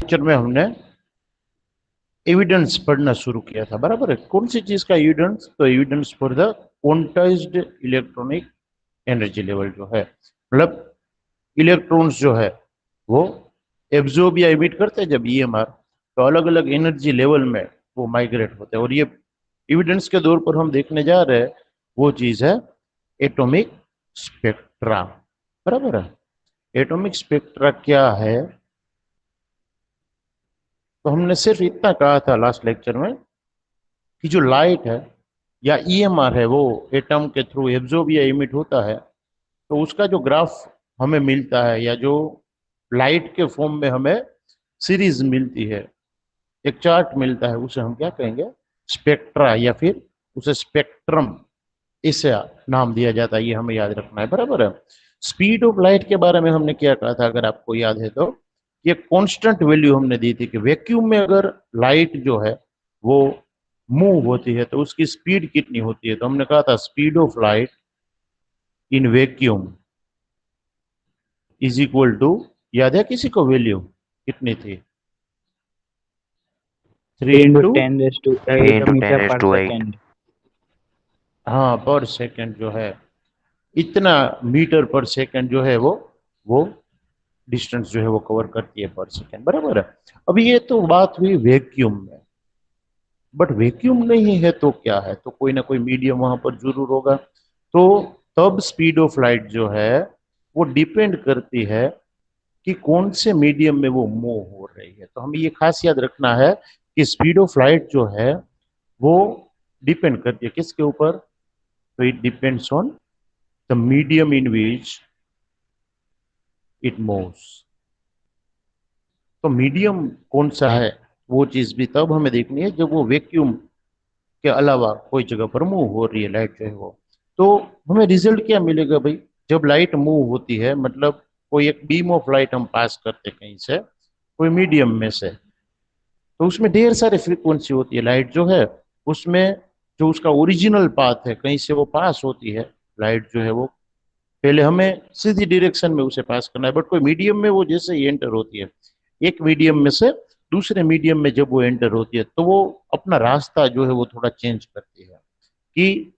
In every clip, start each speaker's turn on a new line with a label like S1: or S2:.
S1: Lecture में हमने evidence पढ़ना शुरू किया था, बराबर है। कौन सी चीज का एविडेंस? तो evidence for the quantized electronic energy level जो है, मतलब इलेक्ट्रॉन्स जो है वो एब्जॉर्ब या इमिट करते हैं जब ईएमआर, तो अलग अलग एनर्जी लेवल में वो माइग्रेट होते हैं। और ये एविडेंस के तौर पर हम देखने जा रहे हैं, वो चीज है एटॉमिक स्पेक्ट्रा, बराबर है। एटॉमिक स्पेक्ट्रा क्या है? तो हमने सिर्फ इतना कहा था लास्ट लेक्चर में कि जो लाइट है या ईएमआर है वो एटम के थ्रू एब्जॉर्ब या इमिट होता है, तो उसका जो ग्राफ हमें मिलता है या जो लाइट के फॉर्म में हमें सीरीज मिलती है, एक चार्ट मिलता है, उसे हम क्या कहेंगे? स्पेक्ट्रा, या फिर उसे स्पेक्ट्रम इसे नाम दिया जाता है। ये हमें याद रखना है, बराबर है। स्पीड ऑफ लाइट के बारे में हमने क्या कहा था, अगर आपको याद है तो? ये कांस्टेंट वैल्यू हमने दी थी कि वैक्यूम में अगर लाइट जो है वो मूव होती है तो उसकी स्पीड कितनी होती है। तो हमने कहा था speed of light in vacuum is equal to, याद है किसी को वैल्यू कितनी थी? 3
S2: into
S1: into
S2: 10 raised to
S3: 3
S2: 8
S3: into 10
S2: meter
S3: raised
S2: per
S3: to 8.
S2: second.
S1: हाँ, पर सेकंड जो है, इतना मीटर पर सेकंड जो है वो डिस्टेंस जो है वो कवर करती है पर सेकंड, बराबर है। अब ये तो बात हुई वैक्यूम में, बट वैक्यूम नहीं है तो क्या है? तो कोई ना कोई मीडियम वहां पर जरूर होगा। तो तब स्पीड ऑफ लाइट जो है वो डिपेंड करती है कि कौन से मीडियम में वो मूव हो रही है। तो हमें ये खास याद रखना है कि स्पीड ऑफ लाइट जो है वो डिपेंड करती है किसके ऊपर? तो it depends on the medium in which it moves. तो मीडियम कौन सा है वो चीज भी तब हमें देखनी है जब वो वैक्यूम के अलावा कोई जगह पर मूव हो रही है लाइट जो है वो। तो हमें रिजल्ट क्या मिलेगा भाई? जब लाइट मूव होती है, मतलब कोई एक बीम ऑफ लाइट हम पास करते कहीं से कोई मीडियम में से, तो उसमें ढेर सारी फ्रीक्वेंसी होती है। लाइट जो है उसमें जो उसका ओरिजिनल पाथ है कहीं से वो पास होती है, लाइट जो है वो पहले हमें सीधी डायरेक्शन में उसे पास करना है, बट कोई मीडियम में वो जैसे ही एंटर होती है, एक मीडियम में से दूसरे मीडियम में जब वो एंटर होती है तो वो अपना रास्ता जो है वो थोड़ा चेंज करती है। कि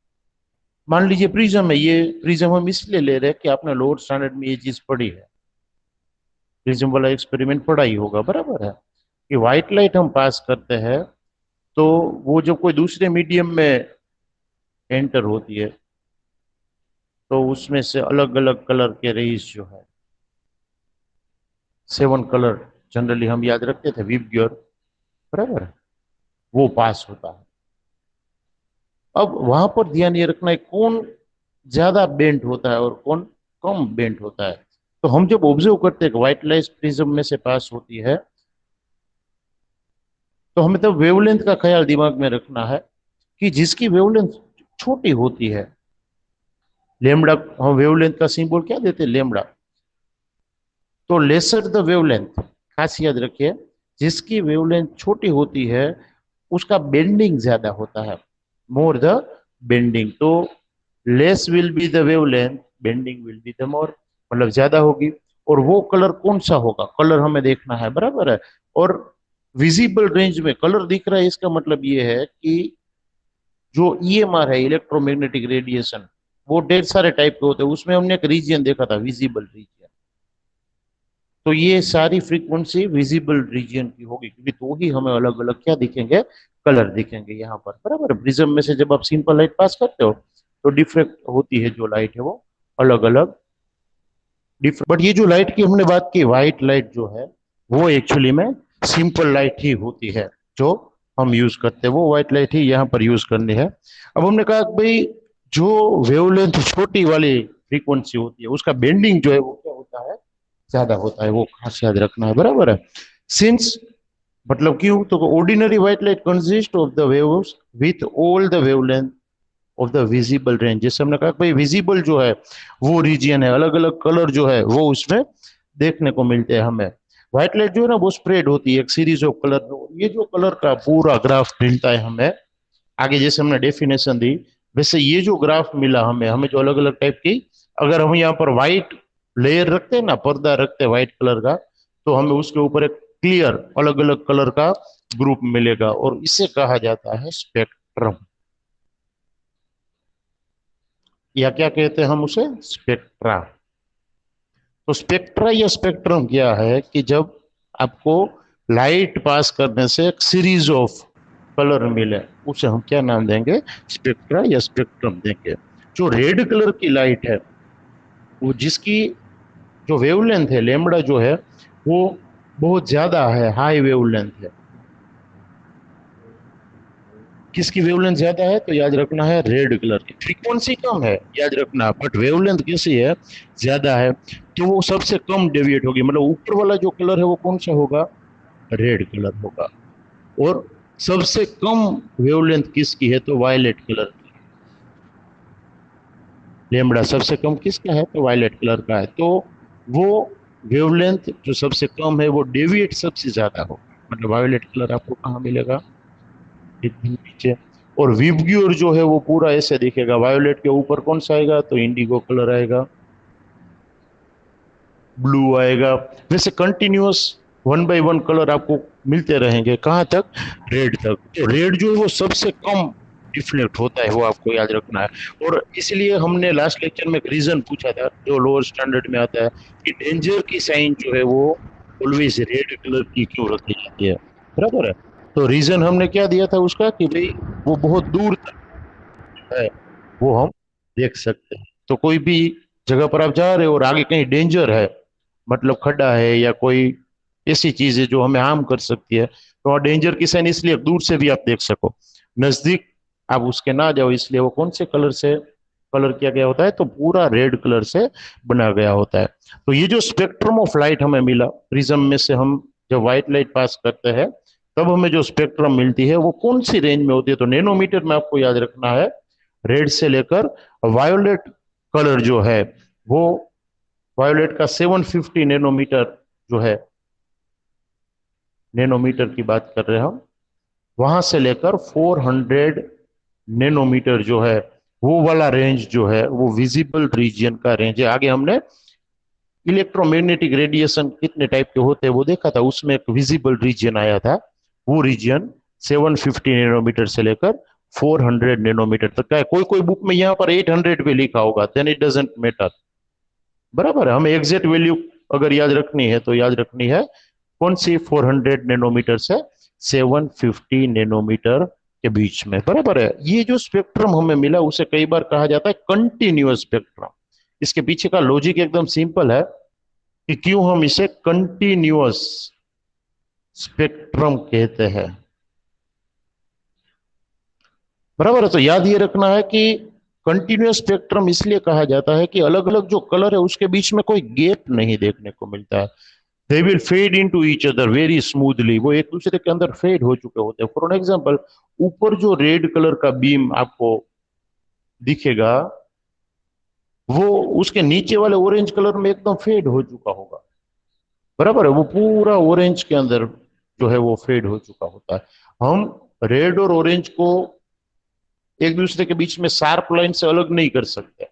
S1: मान लीजिए प्रिज्म है, ये प्रिज्म हम इसलिए ले रहे हैं कि आपने लोअर स्टैंडर्ड में ये चीज पढ़ी है, प्रिज्म वाला एक्सपेरिमेंट पढ़ा ही होगा, बराबर है। कि व्हाइट लाइट हम पास करते हैं तो वो जब कोई दूसरे मीडियम में एंटर होती है तो उसमें से अलग अलग कलर के रेज जो है, 7 कलर जनरली हम याद रखते थे, विबग्योर, बराबर है, वो पास होता है। अब वहां पर ध्यान ये रखना है कौन ज्यादा बेंट होता है और कौन कम बेंट होता है। तो हम जब ऑब्जर्व करते हैं कि व्हाइट लाइट प्रिज्म में से पास होती है, तो हमें तब वेवलेंथ का ख्याल दिमाग में रखना है कि जिसकी वेवलेंथ छोटी होती है, लेमड़ा, हम वेवलेंथ का सिंबल क्या देते हैं? लेमड़ा। तो लेसर द वेवलेंथ, खास याद रखिए, जिसकी वेवलेंथ छोटी होती है उसका बेंडिंग ज्यादा होता है, मोर द बेंडिंग। तो less will be the wavelength, bending will be the more, मतलब ज्यादा होगी। और वो कलर कौन सा होगा, कलर हमें देखना है, बराबर है। और विजिबल रेंज में कलर दिख रहा है, इसका मतलब ये है कि जो ईएमआर है, इलेक्ट्रोमैग्नेटिक रेडिएशन, वो ढेर सारे टाइप के होते हैं, उसमें हमने एक रीजन देखा था, विजिबल रीजन। तो ये सारी फ्रीक्वेंसी विजिबल रीजन की होगी, क्योंकि तो ही हमें अलग अलग क्या दिखेंगे? कलर दिखेंगे यहाँ पर, बराबर। प्रिज्म में से जब आप सिंपल लाइट पास करते हो तो डिफ्रेक्ट होती है जो लाइट है वो अलग अलग डिफरेंट। बट ये जो लाइट की हमने बात की, व्हाइट लाइट जो है वो एक्चुअली में सिंपल लाइट ही होती है जो हम यूज करते हैं, वो व्हाइट लाइट ही यहाँ पर यूज करनी है। अब हमने कहा कि भाई जो वेवलेंथ छोटी वाली फ्रीक्वेंसी होती है उसका बेंडिंग जो है वो क्या होता है? ज्यादा होता है, वो खास याद रखना है, बराबर है। सिंस, मतलब क्यों? तो ordinary white light consist of the waves with all the wavelength of the visible range. जैसे हमने कहा भाई विजिबल जो है वो रीजन है, अलग अलग कलर जो है वो उसमें देखने को मिलते हैं हमें। व्हाइट लाइट जो है ना वो स्प्रेड होती है एक सीरीज ऑफ कलर में। ये जो कलर का पूरा ग्राफ मिलता है हमें आगे, जैसे हमने डेफिनेशन दी वैसे ये जो ग्राफ मिला हमें, हमें जो अलग अलग टाइप की, अगर हम यहाँ पर व्हाइट लेयर रखते हैं ना, पर्दा रखते हैं व्हाइट कलर का, तो हमें उसके ऊपर एक क्लियर अलग अलग कलर का ग्रुप मिलेगा और इसे कहा जाता है स्पेक्ट्रम। या क्या कहते हैं हम उसे, स्पेक्ट्रा। तो स्पेक्ट्रा या स्पेक्ट्रम क्या है कि जब आपको लाइट पास करने से एक सीरीज ऑफ कलर मिले, उसे हम क्या नाम देंगे, स्पेक्ट्रा या स्पेक्ट्रम देंगे। जो रेड कलर की लाइट है, वो जिसकी जो वेवलेंथ है लेमड़ा जो है, वो बहुत ज्यादा है, हाई वेवलेंथ है। किसकी वेवलेंथ ज्यादा है, तो याद रखना है रेड कलर की। फ्रीक्वेंसी कम है याद रखना, बट वेवलेंथ कैसी है, ज्यादा है। तो वो सबसे कम डेविएट होगी, मतलब ऊपर वाला जो कलर है वो कौन सा होगा, रेड कलर होगा। और सबसे कम वेवलेंथ किसकी है, तो वायलेट कलर की। लेमड़ा सबसे कम किसका है, तो वायलेट कलर का है। तो वो वेवलेंथ जो सबसे कम है वो डेविएट सबसे ज्यादा होगा। मतलब वायलेट कलर आपको कहाँ मिलेगा, एकदम नीचे। और विबग्योर जो है वो पूरा ऐसे दिखेगा, वायोलेट के ऊपर कौन सा आएगा, तो इंडिगो कलर आएगा, ब्लू आएगा। वैसे continuous one by one colour आपको मिलते रहेंगे, कहाँ तक, रेड तक। तो रेड जो है वो सबसे कम रिफ्लेक्ट होता है, वो आपको याद रखना है। और इसलिए हमने लास्ट लेक्चर में एक रीजन पूछा था जो लोअर स्टैंडर्ड में आता है, कि डेंजर की साइन जो है वो ऑलवेज रेड कलर की क्यों रखी जाती है, बराबर है। तो रीजन हमने क्या दिया था उसका, कि भाई वो बहुत दूर है, वो हम देख सकते हैं। तो कोई भी जगह पर आप जा रहे हो और आगे कहीं डेंजर है, मतलब खड्डा है या कोई ऐसी चीज है जो हमें हार्म कर सकती है, तो वहाँ डेंजर की साइन इसलिए दूर से भी आप देख सको, नजदीक आप उसके ना जाओ, इसलिए वो कौन से कलर से कलर किया गया होता है, तो पूरा रेड कलर से बना गया होता है। तो ये जो स्पेक्ट्रम ऑफ लाइट हमें मिला प्रिज्म में से, हम जब व्हाइट लाइट पास करते हैं तब हमें जो स्पेक्ट्रम मिलती है वो कौन सी रेंज में होती है, तो नैनोमीटर में आपको याद रखना है। रेड से लेकर वायोलेट कलर जो है वो, वायोलेट का 750 नैनोमीटर जो है, नैनोमीटर की बात कर रहे हैं हम, वहां से लेकर 400 नैनोमीटर जो है, वो वाला रेंज जो है वो विजिबल रीजन का रेंज है। आगे हमने इलेक्ट्रोमैग्नेटिक रेडिएशन कितने टाइप के होते हैं वो देखा था, उसमें एक विजिबल रीजन आया था। वो रीजन 750 नैनोमीटर से लेकर 400 नैनोमीटर तक का है। कोई कोई बुक में यहाँ पर 800 पे लिखा होगा, देन इट डजेंट मैटर, बराबर है। हमें एग्जैक्ट वैल्यू अगर याद रखनी है तो याद रखनी है कौन सी, 400 नैनोमीटर से 750 नैनोमीटर के बीच में, बराबर है। ये जो स्पेक्ट्रम हमें मिला उसे कई बार कहा जाता है कंटिन्यूअस स्पेक्ट्रम। इसके पीछे का लॉजिक एकदम सिंपल है कि क्यों हम इसे कंटिन्यूअस स्पेक्ट्रम कहते हैं, बराबर है। तो याद ये रखना है कि कंटिन्यूअस स्पेक्ट्रम इसलिए कहा जाता है कि अलग अलग जो कलर है उसके बीच में कोई गैप नहीं देखने को मिलता है। They will fade into each other very smoothly, वो एक दूसरे के अंदर फेड हो चुके होते हैं। फॉर एग्जांपल, ऊपर जो रेड कलर का बीम आपको दिखेगा, वो उसके नीचे वाले ऑरेंज कलर में एकदम फेड हो चुका होगा, बराबर है। वो पूरा ऑरेंज के अंदर जो है वो फेड हो चुका होता है। हम रेड और ऑरेंज को एक दूसरे के बीच में शार्प लाइन से अलग नहीं कर सकते,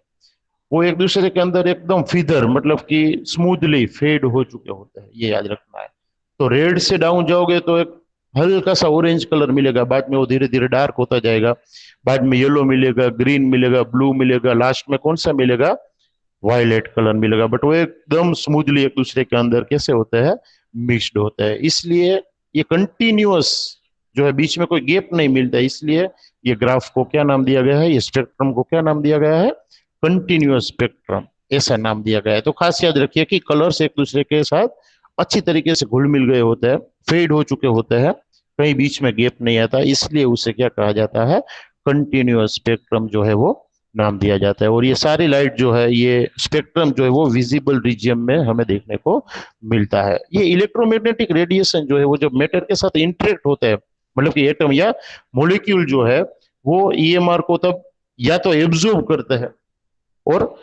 S1: वो एक दूसरे के अंदर एकदम फिदर, मतलब कि स्मूथली फेड हो चुके होते हैं, ये याद रखना है। तो रेड से डाउन जाओगे तो एक हल्का सा ऑरेंज कलर मिलेगा, बाद में वो धीरे धीरे डार्क होता जाएगा, बाद में येलो मिलेगा, ग्रीन मिलेगा, ब्लू मिलेगा, लास्ट में कौन सा मिलेगा, वायलेट कलर मिलेगा। बट वो एकदम स्मूथली एक दूसरे के अंदर कैसे होते हैं, मिक्सड होते हैं। इसलिए ये कंटिन्यूअस जो है, बीच में कोई गैप नहीं मिलता है, इसलिए ये ग्राफ को क्या नाम दिया गया है, ये स्पेक्ट्रम को क्या नाम दिया गया है, कंटिन्यूअस स्पेक्ट्रम, ऐसा नाम दिया गया है। तो खास याद रखिए कि कलर्स एक दूसरे के साथ अच्छी तरीके से घुल मिल गए होते हैं, फेड हो चुके होते हैं, कहीं बीच में गैप नहीं आता, इसलिए उसे क्या कहा जाता है, कंटिन्यूअस स्पेक्ट्रम जो है वो नाम दिया जाता है। और ये सारी लाइट जो है, ये स्पेक्ट्रम जो है वो विजिबल रीजियम में हमें देखने को मिलता है। ये इलेक्ट्रोमैग्नेटिक रेडिएशन जो है वो जब मैटर के साथ इंटरेक्ट होते हैं, मतलब कि एटम या मोलिक्यूल जो है, वो ईएमआर को तब या तो एब्जॉर्ब करते हैं और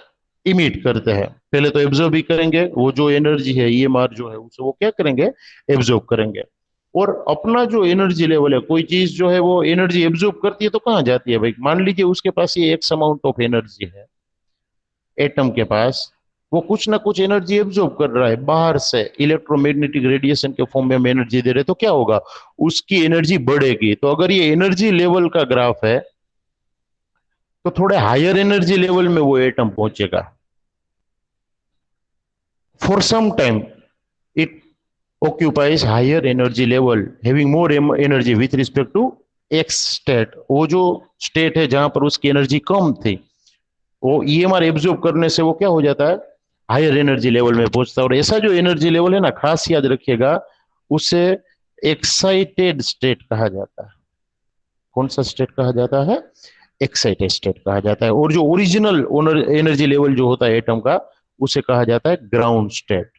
S1: इमिट करते हैं। पहले तो एब्जॉर्ब ही करेंगे, वो जो एनर्जी है ईएमआर जो है उसे वो क्या करेंगे, एब्जॉर्ब करेंगे। और अपना जो एनर्जी लेवल है, कोई चीज जो है वो एनर्जी एब्जॉर्ब करती है तो कहाँ जाती है भाई, मान लीजिए उसके पास ये एक्स अमाउंट ऑफ एनर्जी है एटम के पास, वो कुछ ना कुछ एनर्जी एब्जॉर्ब कर रहा है बाहर से, इलेक्ट्रोमैग्नेटिक रेडिएशन के फॉर्म में हम एनर्जी दे रहे, तो क्या होगा, उसकी एनर्जी बढ़ेगी। तो अगर ये एनर्जी लेवल का ग्राफ है तो थोड़े हायर एनर्जी लेवल में वो एटम पहुंचेगा। For some time it occupies higher energy level having more energy with respect to x state। वो जो स्टेट है जहां पर उसकी एनर्जी कम थी, वो ईएमआर एब्जॉर्ब करने से वो क्या हो जाता है, हायर एनर्जी लेवल में पहुंचता है। और ऐसा जो एनर्जी लेवल है ना, खास याद रखिएगा, उसे एक्साइटेड स्टेट कहा जाता है। कौन सा स्टेट कहा जाता है, एक्साइटेड स्टेट कहा जाता है। और जो ओरिजिनल एनर्जी लेवल जो होता है एटम का, उसे कहा जाता है ग्राउंड स्टेट।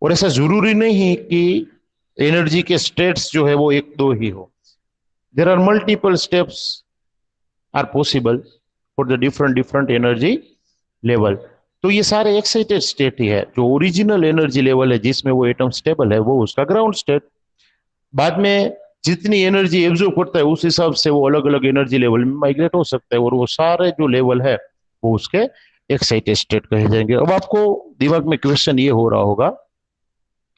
S1: और ऐसा जरूरी नहीं कि एनर्जी के स्टेट्स जो है वो एक दो ही हो, there are multiple steps are possible for the different different energy level. तो ये सारे एक्साइटेड स्टेट ही है। जो ओरिजिनल एनर्जी लेवल है जिसमें वो एटम स्टेबल है, वो उसका ग्राउंड स्टेट। बाद में जितनी एनर्जी एब्जॉर्ब करता है उस हिसाब से वो अलग अलग एनर्जी लेवल में माइग्रेट हो सकता है, और वो सारे जो लेवल है वो उसके एक्साइटेड स्टेट कहे जाएंगे। अब आपको दिमाग में क्वेश्चन ये हो रहा होगा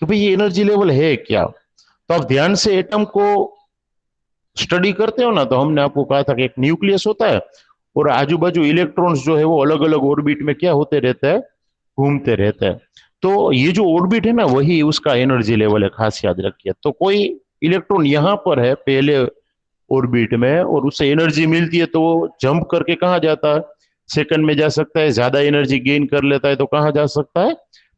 S1: कि भाई ये एनर्जी लेवल है क्या। तो आप ध्यान से एटम को स्टडी करते हो ना, तो हमने आपको कहा था कि एक न्यूक्लियस होता है और आजू बाजू इलेक्ट्रॉन्स जो है वो अलग अलग ऑर्बिट में क्या होते रहते हैं, घूमते रहते हैं। तो ये जो ऑर्बिट है ना, वही उसका एनर्जी लेवल है, खास याद रखिए। तो कोई इलेक्ट्रॉन यहां पर है पहले ऑर्बिट में और उससे एनर्जी मिलती है, तो वो जंप करके कहाँ जाता है, सेकंड में जा सकता है। ज्यादा एनर्जी गेन कर लेता है तो कहाँ जा सकता है,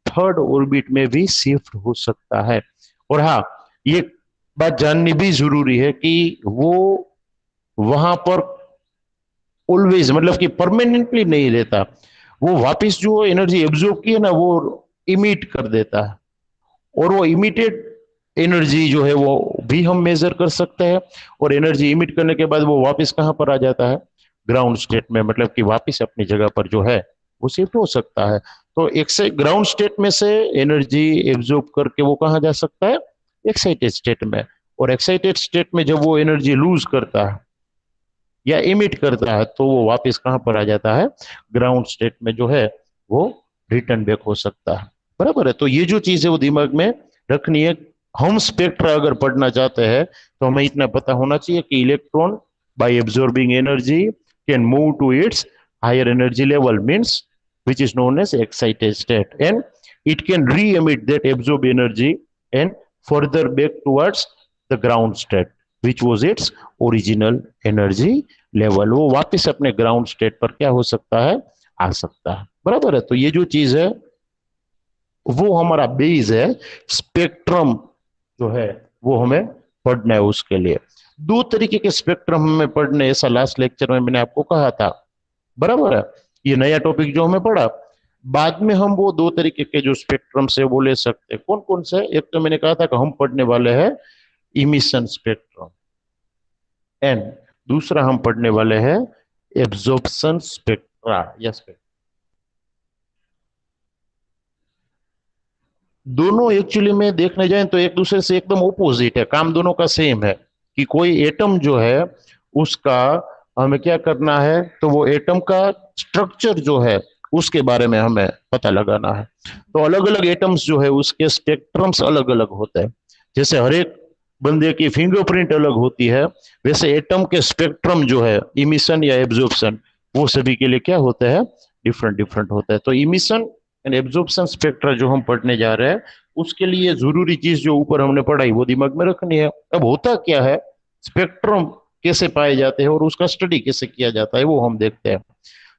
S1: थर्ड ऑर्बिट में भी शिफ्ट हो सकता है। और हाँ, ये बात जाननी भी जरूरी है कि वो वहां पर ऑलवेज, मतलब कि परमानेंटली नहीं रहता। वो वापस जो एनर्जी एब्जॉर्ब की है ना, वो इमिट कर देता है। और वो इमिटेड एनर्जी जो है वो भी हम मेजर कर सकते हैं। और एनर्जी इमिट करने के बाद वो वापस कहां पर आ जाता है, ग्राउंड स्टेट में, मतलब कि वापस अपनी जगह पर जो है वो शिफ्ट हो सकता है। तो एक से ग्राउंड स्टेट में से एनर्जी एब्जॉर्ब करके वो कहा जा सकता है, एक्साइटेड स्टेट में। और एक्साइटेड स्टेट में जब वो एनर्जी लूज करता है या इमिट करता है, तो वो वापस कहां पर आ जाता है, ग्राउंड स्टेट में जो है वो रिटर्न बैक हो सकता है। बराबर है। तो ये जो चीज है वो दिमाग में रखनी है। हम स्पेक्ट्रा अगर पढ़ना चाहते हैं तो हमें इतना पता होना चाहिए कि electron by absorbing energy can move to its higher energy level, means which is known as excited state, and it can re-emit that absorbed energy and further back towards the ground state which was its original energy level। वो वापस अपने ground state पर क्या हो सकता है, आ सकता है। बराबर है। तो ये जो चीज है वो हमारा बेस है। स्पेक्ट्रम जो है वो हमें पढ़ना है। उसके लिए दो तरीके के स्पेक्ट्रम हमें पढ़ने, ऐसा लास्ट लेक्चर में मैंने आपको कहा था। बराबर है। ये नया टॉपिक जो हमें पढ़ा, बाद में हम वो दो तरीके के जो स्पेक्ट्रम से वो ले सकते हैं। कौन कौन से, एक तो मैंने कहा था कि हम पढ़ने वाले हैं इमिशन स्पेक्ट्रम, एंड दूसरा हम पढ़ने वाले हैं एब्जॉर्प्शन स्पेक्ट्रा या स्पेक्ट्रा। दोनों एक्चुअली में देखने जाएं तो एक दूसरे से एकदम ओपोजिट है, काम दोनों का सेम है। कि कोई एटम जो है उसका हमें क्या करना है, तो वो एटम का स्ट्रक्चर जो है उसके बारे में हमें पता लगाना है। तो अलग अलग एटम्स जो है उसके स्पेक्ट्रम्स अलग अलग होते हैं। जैसे हर एक बंदे की फिंगरप्रिंट अलग होती है, वैसे एटम के स्पेक्ट्रम जो है, इमिशन या एब्जॉर्प्शन, वो सभी के लिए क्या होता है, डिफरेंट डिफरेंट होता है। तो इमिशन एंड एब्जॉर्प्शन स्पेक्ट्रा जो हम पढ़ने जा रहे हैं, उसके लिए जरूरी चीज जो ऊपर हमने पढ़ाई वो दिमाग में रखनी है। अब होता क्या है, स्पेक्ट्रम कैसे पाए जाते हैं और उसका स्टडी कैसे किया जाता है वो हम देखते हैं।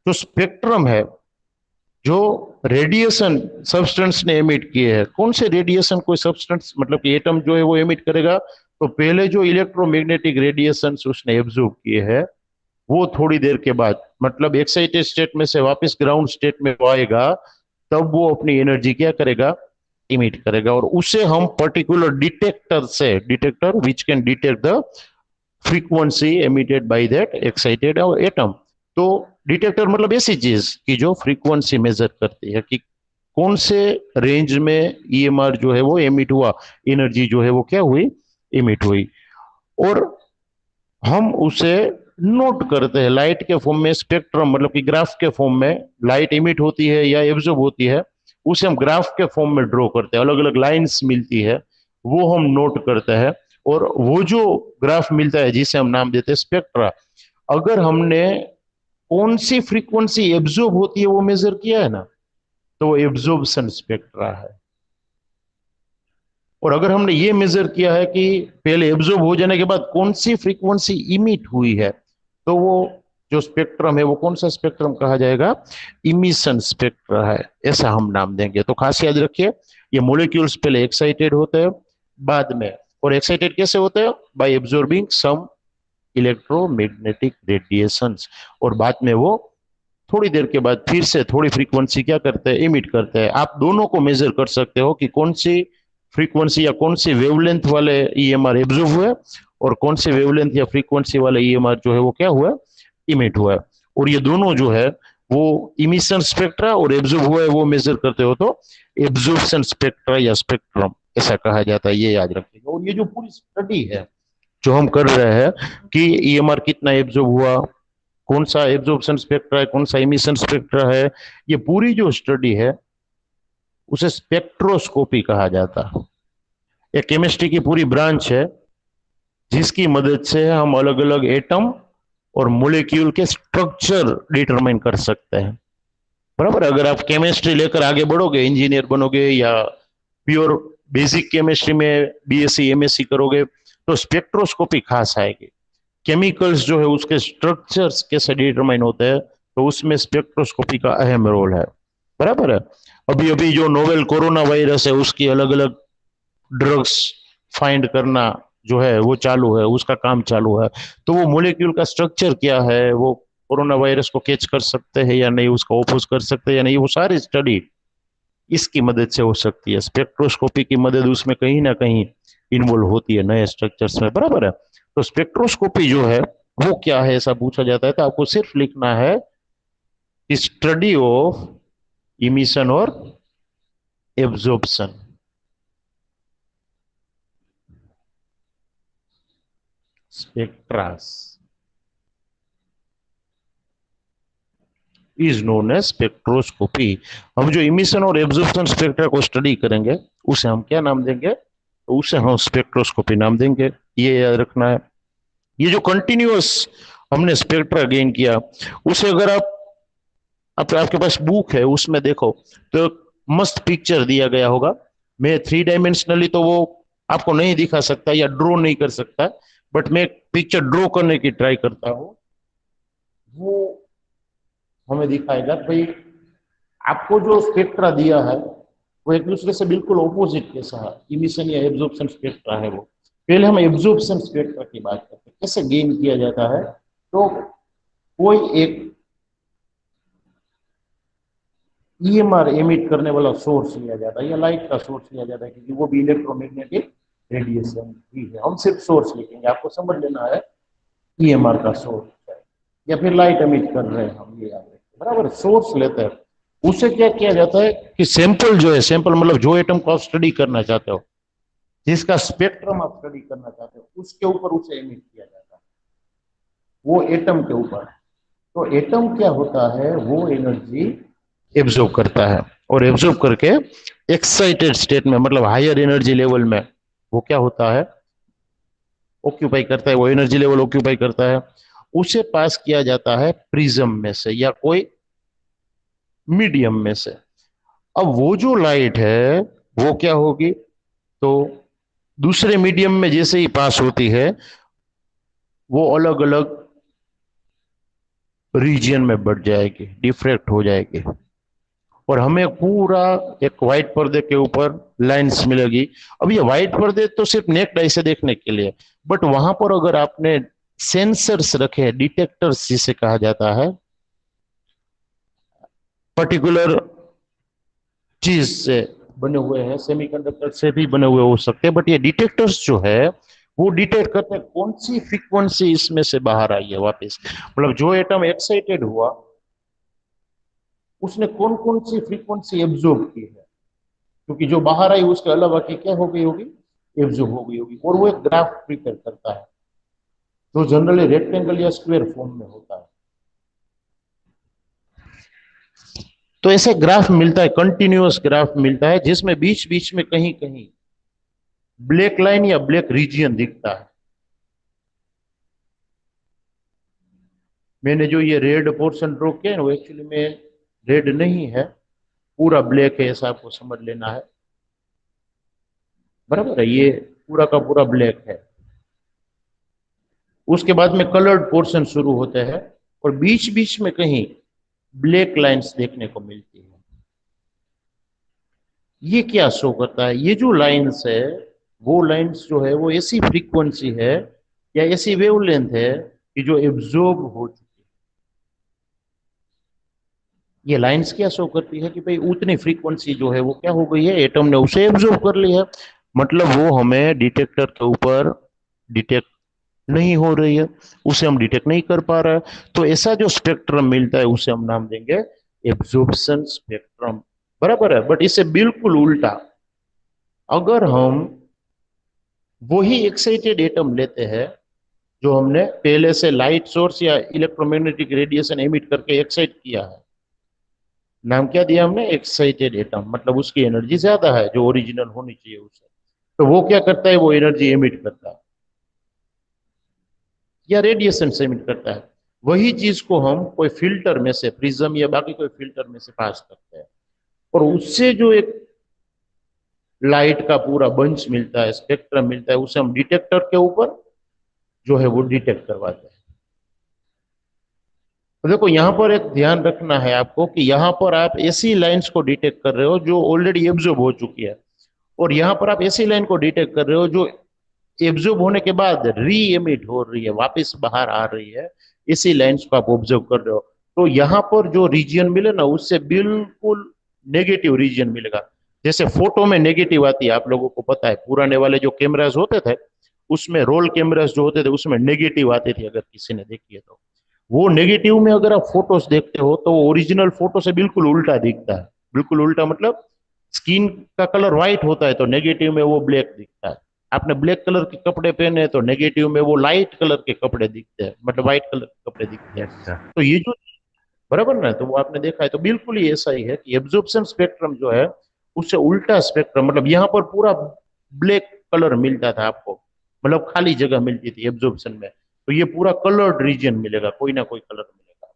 S1: तो स्पेक्ट्रम है जो रेडिएशन सब्सटेंस ने एमिट किए हैं। कौन से रेडिएशन, कोई सब्सटेंस, मतलब कि एटम जो है वो एमिट करेगा, तो पहले जो इलेक्ट्रोमैग्नेटिक रेडिएशन उसने एब्जॉर्ब किए हैं, वो थोड़ी देर के बाद, मतलब एक्साइटेड स्टेट में से वापस ग्राउंड स्टेट में आएगा, तब वो अपनी एनर्जी क्या करेगा, इमिट करेगा। और उसे हम पर्टिकुलर डिटेक्टर से, detector which can detect the frequency emitted by that excited atom. तो डिटेक्टर मतलब ऐसी चीज कि जो फ्रीक्वेंसी मेजर करती है कि कौन से रेंज में ईएमआर जो है वो एमिट हुआ, एनर्जी जो है वो क्या हुई, इमिट हुई। और हम उसे नोट करते हैं लाइट के फॉर्म में, स्पेक्ट्रम मतलब कि ग्राफ के फॉर्म में लाइट इमिट होती है या एब्जॉर्ब होती है, उसे हम ग्राफ के फॉर्म में ड्रॉ करते हैं, अलग अलग लाइंस मिलती है, वो हम नोट करते हैं। और वो जो ग्राफ मिलता है जिसे हम नाम देते हैं स्पेक्ट्रा, अगर हमने कौन सी फ्रीक्वेंसी एब्जॉर्ब होती है वो मेजर किया है ना, तो वो एब्जॉर्प्शन स्पेक्ट्रा है। और अगर हमने ये मेजर किया है कि पहले एब्जॉर्ब हो जाने के बाद कौन सी फ्रीक्वेंसी इमिट हुई है, तो वो जो स्पेक्ट्रम है वो कौन सा स्पेक्ट्रम कहा जाएगा, इमिशन स्पेक्ट्रा है, ऐसा हम नाम देंगे। तो खास याद रखिए, ये मोलिक्यूल्स पहले एक्साइटेड होते हैं बाद में, और एक्साइटेड कैसे होते हैं, by absorbing some electromagnetic radiations, और बाद में वो थोड़ी देर के बाद फिर से थोड़ी फ्रीक्वेंसी क्या करते हैं, इमिट करते हैं। आप दोनों को मेजर कर सकते हो कि कौन सी फ्रीक्वेंसी या कौन सी वेवलेंथ वाले ईएमआर एब्जॉर्ब हुए और कौन से वेवलेंथ या फ्रीक्वेंसी वाले ईएमआर जो है वो क्या हुआ, इमिट हुआ है। और ये दोनों जो है वो इमिशन स्पेक्ट्रा और एब्जॉर्ब हुआ है वो मेजर करते हो तो एब्जॉर्प्शन स्पेक्ट्रा या स्पेक्ट्रम ऐसा कहा जाता है, ये याद रखिएगा। और ये जो पूरी स्टडी है जो हम कर रहे हैं कि ईएमआर कितना एब्जॉर्ब हुआ, कौन सा एब्जॉर्प्शन स्पेक्ट्रा है, कौन सा इमिशन स्पेक्ट्रा है, ये पूरी जो स्टडी है उसे स्पेक्ट्रोस्कोपी कहा जाता है। ये केमिस्ट्री की पूरी ब्रांच है जिसकी मदद से हम अलग अलग एटम और मोलिक्यूल के स्ट्रक्चर डिटरमाइन कर सकते हैं। बराबर, अगर आप केमिस्ट्री लेकर आगे बढ़ोगे, इंजीनियर बनोगे या प्योर बेसिक केमिस्ट्री में बीएससी एमएससी करोगे, तो स्पेक्ट्रोस्कोपी खास आएगी। केमिकल्स जो है उसके स्ट्रक्चर्स कैसे डिटरमाइन होते हैं, तो उसमें स्पेक्ट्रोस्कोपी का अहम रोल है। बराबर है। अभी अभी जो नोवेल कोरोना वायरस है उसकी अलग अलग ड्रग्स फाइंड करना जो है वो चालू है, उसका काम चालू है। तो वो मोलिक्यूल का स्ट्रक्चर क्या है, वो कोरोना वायरस को कैच कर सकते हैं या नहीं, उसका ओपोज कर सकते हैं या नहीं, वो सारी स्टडी इसकी मदद से हो सकती है। स्पेक्ट्रोस्कोपी की मदद उसमें कहीं ना कहीं इन्वॉल्व होती है नए स्ट्रक्चर्स में। बराबर है। तो स्पेक्ट्रोस्कोपी जो है वो क्या है ऐसा पूछा जाता है तो आपको सिर्फ लिखना है स्टडी ऑफ इमिशन और absorption. Spectras is known as spectroscopy. हम जो इमिशन और एब्जॉर्प्शन स्पेक्ट्रा को स्टडी करेंगे उसे हम क्या नाम देंगे, तो उसे हम स्पेक्ट्रोस्कोपी नाम देंगे, ये याद रखना है। ये जो कंटिन्यूअस हमने स्पेक्ट्रा गेन किया उसे अगर आपके पास बुक है उसमें देखो तो मस्त पिक्चर दिया गया होगा। मैं थ्री डायमेंशनली तो वो आपको नहीं दिखा सकता या ड्रॉ नहीं कर सकता, बट मैं पिक्चर ड्रॉ करने की ट्राई करता हूँ। वो हमें दिखाएगा भाई आपको जो स्पेक्ट्रा दिया है वो एक दूसरे से बिल्कुल ऑपोजिट कैसा है, इमिशन या एब्जॉर्प्शन स्पेक्ट्रा है वो। पहले हम एब्जॉर्प्शन स्पेक्ट्रा की बात करते हैं, कैसे गेन किया जाता है। तो कोई एक ईएमआर एमिट करने वाला सोर्स लिया जाता है या लाइट का सोर्स लिया जाता है, क्योंकि वो भी इलेक्ट्रोमैग्नेटिक रेडिएशन ही है। हम सिर्फ सोर्स लिखेंगे, आपको समझ लेना है ईएमआर का सोर्स है या फिर लाइट एमिट कर रहे हैं हम, ये याद रखें। बराबर, सोर्स लेते हैं, उसे क्या किया जाता है कि सैंपल जो है, सैंपल मतलब जो एटम को आप स्टडी करना चाहते हो, जिसका स्पेक्ट्रम आप स्टडी करना चाहते हो, उसके ऊपर उसे एमिट किया जाता है, वो एटम के ऊपर। तो एटम क्या होता है, वो एनर्जी एब्जॉर्ब करता है और एब्जॉर्ब करके एक्साइटेड स्टेट में मतलब हायर एनर्जी लेवल में वो क्या होता है, ऑक्यूपाई करता है, वो एनर्जी लेवल ऑक्यूपाई करता है। उसे पास किया जाता है प्रिज्म में से या कोई मीडियम में से। अब वो जो लाइट है वो क्या होगी, तो दूसरे मीडियम में जैसे ही पास होती है वो अलग अलग रीजन में बढ़ जाएगी, डिफ्रेक्ट हो जाएगी, और हमें पूरा एक व्हाइट पर्दे के ऊपर लाइंस मिलेगी। अब ये व्हाइट पर्दे तो सिर्फ नेक्ड आई से देखने के लिए, बट वहां पर अगर आपने सेंसर्स रखे, डिटेक्टर्स जिसे कहा जाता है, पर्टिकुलर चीज से बने हुए हैं, सेमीकंडक्टर से भी बने हुए हो सकते हैं, बट ये डिटेक्टर्स जो है वो डिटेक्ट करते हैं कौन सी फ्रीक्वेंसी इसमें से बाहर आई है वापस। मतलब जो एटम एक्साइटेड हुआ उसने कौन कौन सी फ्रीक्वेंसी एब्जॉर्ब की है, क्योंकि जो बाहर आई उसके अलावा की क्या हो गई होगी, एब्जॉर्ब हो गई होगी, और वो एक ग्राफ प्रिपेयर करता है। जो जनरली रेक्टेंगल या स्क्वायर फॉर्म में होता है। तो ऐसे ग्राफ मिलता है, कंटिन्यूअस ग्राफ मिलता है जिसमें बीच बीच में कहीं कहीं ब्लैक लाइन या ब्लैक रीजियन दिखता है। मैंने जो ये रेड पोर्शन ड्रॉ किया है वो एक्चुअली में रेड नहीं है, पूरा ब्लैक है, ऐसा आपको समझ लेना है। बराबर है, ये पूरा का पूरा ब्लैक है। उसके बाद में कलर्ड पोर्शन शुरू होते हैं और बीच बीच में कहीं ब्लैक लाइंस देखने को मिलती है। ये क्या शो करता है? ये जो लाइंस है वो लाइंस जो है वो ऐसी फ्रीक्वेंसी है या ऐसी वेवलेंथ है कि जो एब्जॉर्ब हो चुकी है। ये लाइंस क्या शो करती है कि भाई उतनी फ्रीक्वेंसी जो है वो क्या हो गई है, एटम ने उसे एब्जॉर्ब कर लिया है। मतलब वो हमें डिटेक्टर के ऊपर डिटेक्ट नहीं हो रही है, उसे हम डिटेक्ट नहीं कर पा रहे हैं। तो ऐसा जो स्पेक्ट्रम मिलता है उसे हम नाम देंगे एब्जॉर्प्शन स्पेक्ट्रम। बराबर है। बट इससे बिल्कुल उल्टा, अगर हम वही एक्साइटेड एटम लेते हैं जो हमने पहले से लाइट सोर्स या इलेक्ट्रोमैग्नेटिक रेडिएशन एमिट करके एक्साइट किया है, नाम क्या दिया हमने, एक्साइटेड एटम, मतलब उसकी एनर्जी ज्यादा है जो ओरिजिनल होनी चाहिए उससे। तो वो क्या करता है, वो एनर्जी एमिट करता है या रेडिएशन से एमिट करता है। वही चीज को हम कोई फिल्टर में से, प्रिज्म या बाकी कोई फिल्टर में से पास करते हैं और उससे जो एक लाइट का पूरा बंच मिलता है, स्पेक्ट्रम मिलता है, उसे हम डिटेक्टर के ऊपर जो है वो डिटेक्ट करवाते हैं। तो देखो यहां पर एक ध्यान रखना है आपको कि यहां पर आप ऐसी लाइंस को डिटेक्ट कर रहे हो जो ऑलरेडी एब्जॉर्ब हो चुकी है, और यहां पर आप ऐसी लाइन को डिटेक्ट कर रहे हो जो एब्जॉर्ब होने के बाद री एमिट हो रही है, वापस बाहर आ रही है। इसी लाइंस को आप ऑब्जर्व कर रहे हो। तो यहाँ पर जो रीजन मिले ना उससे बिल्कुल नेगेटिव रीजन मिलेगा। जैसे फोटो में नेगेटिव आती है, आप लोगों को पता है, पुराने वाले जो कैमरास होते थे उसमें, रोल कैमरास जो होते थे उसमें नेगेटिव आती थी, अगर किसी ने देखी है तो। वो नेगेटिव में अगर आप फोटोज देखते हो तो वो ओरिजिनल फोटो से बिल्कुल उल्टा दिखता है। बिल्कुल उल्टा मतलब स्किन का कलर व्हाइट होता है तो नेगेटिव में वो ब्लैक दिखता है। आपने ब्लैक कलर के कपड़े पहने तो नेगेटिव में वो लाइट कलर के कपड़े दिखते हैं, मतलब व्हाइट कलर के कपड़े दिखते हैं।
S2: अच्छा।
S1: तो ये जो, बराबर ना, तो वो आपने देखा है। तो बिल्कुल ही ऐसा ही है कि एब्जॉर्प्शन स्पेक्ट्रम जो है उससे उल्टा स्पेक्ट्रम, मतलब यहाँ पर पूरा ब्लैक कलर मिलता था आपको, मतलब खाली जगह मिलती थी एब्जॉर्प्शन में, तो ये पूरा कलर्ड रीजन मिलेगा, कोई ना कोई कलर मिलेगा।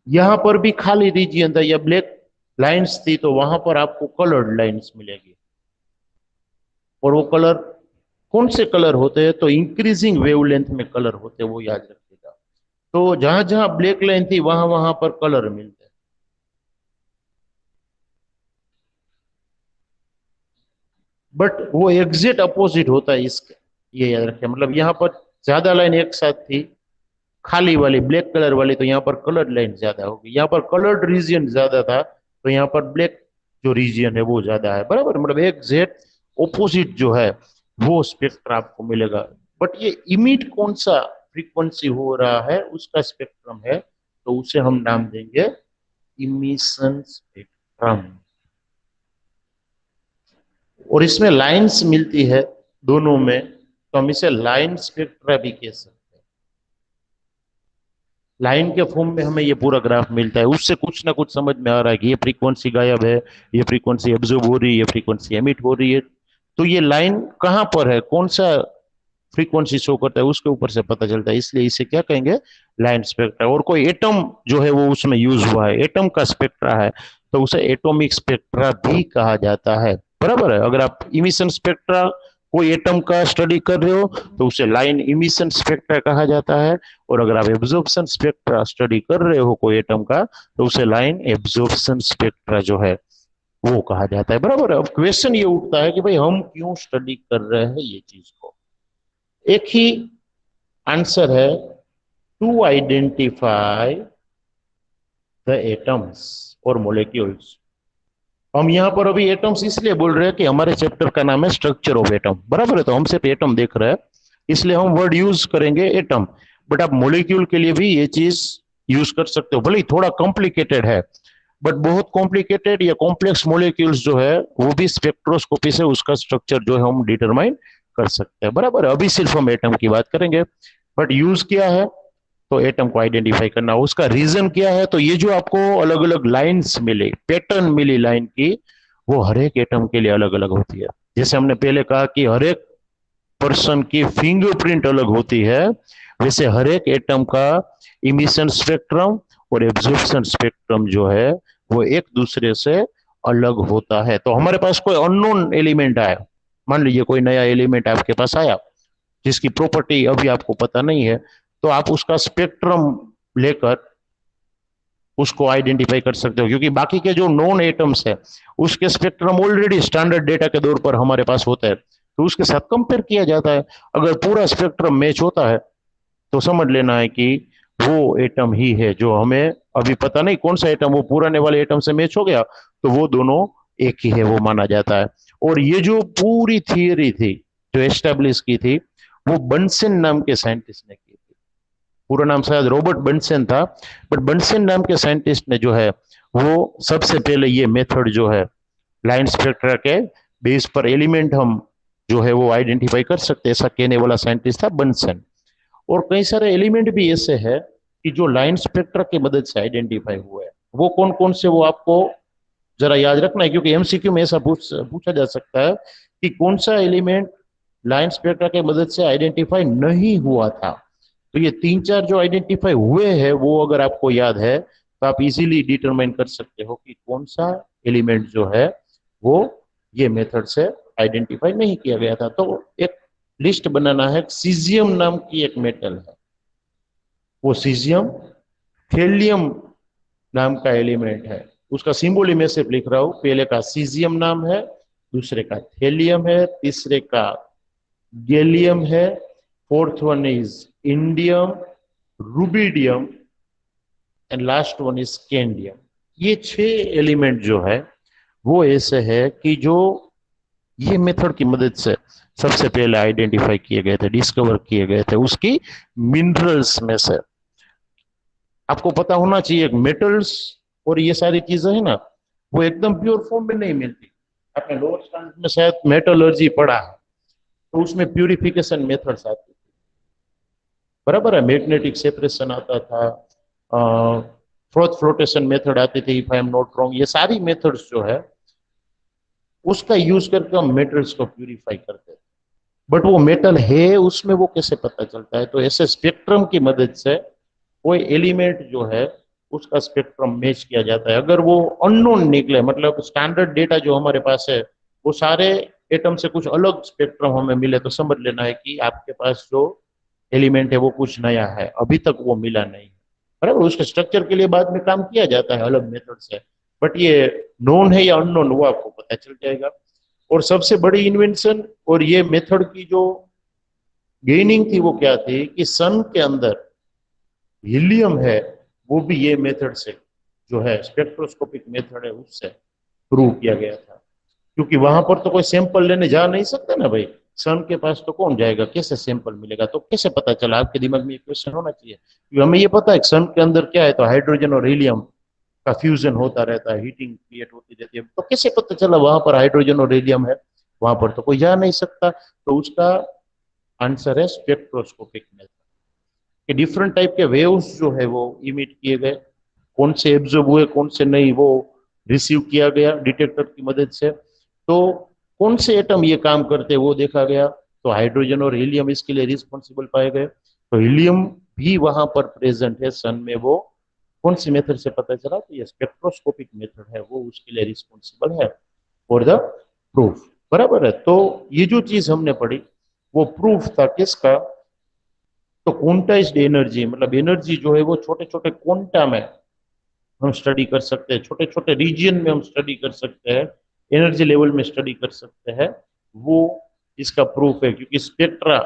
S1: यहाँ पर भी खाली रीजन था या ब्लैक लाइंस थी, तो वहां पर आपको कलर्ड लाइंस मिलेगी। और वो कलर कौन से कलर होते हैं, तो इंक्रीजिंग वेवलेंथ में कलर होते हैं, वो याद रखिएगा। तो जहां जहां ब्लैक लाइन थी वहां वहां पर कलर मिलते हैं। बट वो एग्जैक्ट अपोजिट होता है इसके, ये याद रखें। मतलब यहाँ पर ज्यादा लाइन एक साथ थी खाली वाली, ब्लैक कलर वाली, तो यहाँ पर कलर्ड लाइन ज्यादा होगी। यहाँ पर कलर्ड रीजन ज्यादा था तो यहाँ पर ब्लैक जो रीजन है वो ज्यादा है। बराबर, मतलब एग्जैक्ट ऑपोजिट जो है वो स्पेक्ट्रा आपको मिलेगा। बट ये इमिट कौन सा फ्रीक्वेंसी हो रहा है उसका स्पेक्ट्रम है, तो उसे हम नाम देंगे इमिशन स्पेक्ट्रम। और इसमें लाइंस मिलती है दोनों में, तो हम इसे लाइन स्पेक्ट्रा भी कह सकते हैं। लाइन के फॉर्म में हमें ये पूरा ग्राफ मिलता है, उससे कुछ ना कुछ समझ में आ रहा है कि ये फ्रीक्वेंसी गायब है, ये फ्रीक्वेंसी एब्जॉर्ब हो रही है, ये फ्रीक्वेंसी एमिट हो रही है। तो ये लाइन कहाँ पर है, कौन सा फ्रीक्वेंसी शो करता है, उसके ऊपर से पता चलता है। इसलिए इसे क्या कहेंगे, लाइन स्पेक्ट्रा। और कोई एटम जो है वो उसमें यूज हुआ है, एटम का स्पेक्ट्रा है, तो उसे एटॉमिक स्पेक्ट्रा भी कहा जाता है। बराबर है। अगर आप इमिशन स्पेक्ट्रा कोई एटम का स्टडी कर रहे हो तो उसे लाइन इमिशन स्पेक्ट्रा कहा जाता है, और अगर आप एब्जॉर्प्शन स्पेक्ट्रा स्टडी कर रहे हो कोई एटम का तो उसे लाइन एब्जॉर्प्शन स्पेक्ट्रा जो है वो कहा जाता है। बराबर है। अब क्वेश्चन ये उठता है कि भाई हम क्यों स्टडी कर रहे हैं ये चीज को। एक ही आंसर है, टू आइडेंटिफाई द एटम्स और मोलिक्यूल्स। हम यहाँ पर अभी एटम्स इसलिए बोल रहे हैं कि हमारे चैप्टर का नाम है स्ट्रक्चर ऑफ एटम। बराबर है। तो हम सिर्फ एटम देख रहे हैं इसलिए हम वर्ड यूज करेंगे एटम। बट आप मोलिक्यूल के लिए भी ये चीज यूज कर सकते हो, भले ही थोड़ा कॉम्प्लिकेटेड है, बट बहुत कॉम्प्लिकेटेड या कॉम्प्लेक्स मोलिक्यूल्स जो है वो भी स्पेक्ट्रोस्कोपी से उसका स्ट्रक्चर जो है हम डिटरमाइन कर सकते हैं, बराबर है। अभी सिर्फ हम एटम की बात करेंगे, बट यूज क्या है, तो एटम को आइडेंटिफाई करना। उसका रीजन क्या है, तो ये जो आपको अलग अलग लाइंस मिले, पैटर्न मिली लाइन की, वो हर एक एटम के लिए अलग अलग होती है। जैसे हमने पहले कहा कि हर एक पर्सन की फिंगरप्रिंट अलग होती है, वैसे हर एक एटम का इमिशन स्पेक्ट्रम और एब्जॉर्प्शन स्पेक्ट्रम जो है वो एक दूसरे से अलग होता है। तो हमारे पास कोई अननोन एलिमेंट आया, मान लीजिए कोई नया एलिमेंट आपके पास आया जिसकी प्रॉपर्टी अभी आपको पता नहीं है, तो आप उसका स्पेक्ट्रम लेकर उसको आइडेंटिफाई कर सकते हो, क्योंकि बाकी के जो नॉन एटम्स है उसके स्पेक्ट्रम ऑलरेडी स्टैंडर्ड डेटा के तौर पर हमारे पास होता है, तो उसके साथ कंपेयर किया जाता है। अगर पूरा स्पेक्ट्रम मैच होता है तो समझ लेना है कि वो एटम ही है। जो हमें अभी पता नहीं कौन सा एटम वो पुराने वाले एटम से मैच हो गया, तो वो दोनों एक ही है, वो माना जाता है। और ये जो पूरी थियरी थी जो एस्टेब्लिश की थी, वो बंसन नाम के साइंटिस्ट ने की थी। पूरा नाम शायद रॉबर्ट बंसन था, बट बंसन नाम के साइंटिस्ट ने जो है वो सबसे पहले ये मेथड जो है लाइन स्पेक्ट्रा के बेस पर एलिमेंट हम जो है वो आइडेंटिफाई कर सकते हैं, ऐसा कहने वाला साइंटिस्ट था बंसन। और कई सारे एलिमेंट भी ऐसे हैं कि जो लाइन स्पेक्ट्रा की मदद से आइडेंटिफाई हुए हैं। वो कौन कौन से, वो आपको जरा याद रखना है, क्योंकि एमसीक्यू में ऐसा पूछा जा सकता है कि कौन सा एलिमेंट लाइन स्पेक्ट्रा की मदद से आइडेंटिफाई नहीं हुआ था। तो ये तीन चार जो आइडेंटिफाई हुए हैं वो अगर आपको याद है तो आप इजीली डिटरमाइन कर सकते हो कि कौन सा एलिमेंट जो है वो ये मेथड से आइडेंटिफाई नहीं किया गया था। तो एक लिस्ट बनाना है। सीजियम नाम की एक मेटल है, वो सीजियम थेलियम नाम का एलिमेंट है। उसका सिंबल मैं सिर्फ लिख रहा हूं। पहले का सीजियम नाम है, दूसरे का थेलियम है, तीसरे का गैलियम है, fourth one is indium, rubidium and last one is cadmium. ये 6 एलिमेंट जो है वो ऐसे है कि जो ये मेथड की मदद से सबसे पहले आइडेंटिफाई किए गए थे, डिस्कवर किए गए थे उसकी मिनरल्स में से। आपको पता होना चाहिए मेटल्स और ये सारी चीजें है ना, वो एकदम प्योर फॉर्म में नहीं मिलती। आपने लोअर स्टैंडर्ड में शायद मेटलर्जी पढ़ा है, तो उसमें प्यूरिफिकेशन मेथड्स आती थी, बराबर है। मैग्नेटिक सेपरेशन आता था, फ्रोथ फ्लोटेशन मेथड आती थी, if I am not wrong. ये सारी मेथड्स जो है उसका यूज करके हम मेटल्स को प्यूरिफाई करते हैं। बट वो मेटल है उसमें वो कैसे पता चलता है, तो ऐसे स्पेक्ट्रम की मदद से कोई एलिमेंट जो है उसका स्पेक्ट्रम मैच किया जाता है। अगर वो अननोन निकले, मतलब स्टैंडर्ड डेटा जो हमारे पास है वो सारे एटम से कुछ अलग स्पेक्ट्रम हमें मिले, तो समझ लेना है कि आपके पास जो एलिमेंट है वो कुछ नया है, अभी तक वो मिला नहीं है, बराबर। उसके स्ट्रक्चर के लिए बाद में काम किया जाता है अलग मेथड से, बट ये नोन है या अननोन वो आपको पता चल जाएगा। और सबसे बड़ी इन्वेंशन और ये मेथड की जो गेनिंग थी वो क्या थी कि सन के अंदर हीलियम है, वो भी ये मेथड से जो है स्पेक्ट्रोस्कोपिक मेथड है उससे प्रूव किया गया था। क्योंकि वहां पर तो कोई सैंपल लेने जा नहीं सकता ना भाई, सन के पास तो कौन जाएगा, कैसे सैंपल मिलेगा, तो कैसे पता चला। आपके दिमाग में ये क्वेश्चन होना चाहिए, क्योंकि हमें ये पता है कि सन के अंदर क्या है, तो हाइड्रोजन और हीलियम का फ्यूजन होता रहता है, हीटिंग क्रिएट होती रहती है, तो कैसे पता चला वहां पर हाइड्रोजन और हीलियम है। वहां पर तो कोई जा नहीं सकता, तो उसका आंसर है स्पेक्ट्रोस्कोपिक मेथड। कि डिफरेंट टाइप के वेव्स जो है वो इमिट किए गए, कौन से एब्जॉर्ब हुए कौन से नहीं, वो रिसीव किया गया डिटेक्टर की मदद से। तो कौन से एटम ये काम करते हैं वो देखा गया, तो हाइड्रोजन और हीलियम इसके लिए रिस्पॉन्सिबल पाए गए। तो हीलियम भी वहां पर प्रेजेंट है सन में, वो कौन सी मेथड से पता चला, तो ये स्पेक्ट्रोस्कोपिक मेथड है वो उसके लिए रिस्पॉन्सिबल है फॉर द प्रूफ, बराबर है। तो ये जो चीज हमने पढ़ी वो प्रूफ था किसका, तो क्वांटाइज्ड एनर्जी, मतलब एनर्जी जो है वो छोटे छोटे क्वांटा में हम स्टडी कर सकते हैं, छोटे छोटे रीजन में हम स्टडी कर सकते हैं, एनर्जी लेवल में स्टडी कर सकते हैं। वो इसका प्रूफ है, क्योंकि स्पेक्ट्रा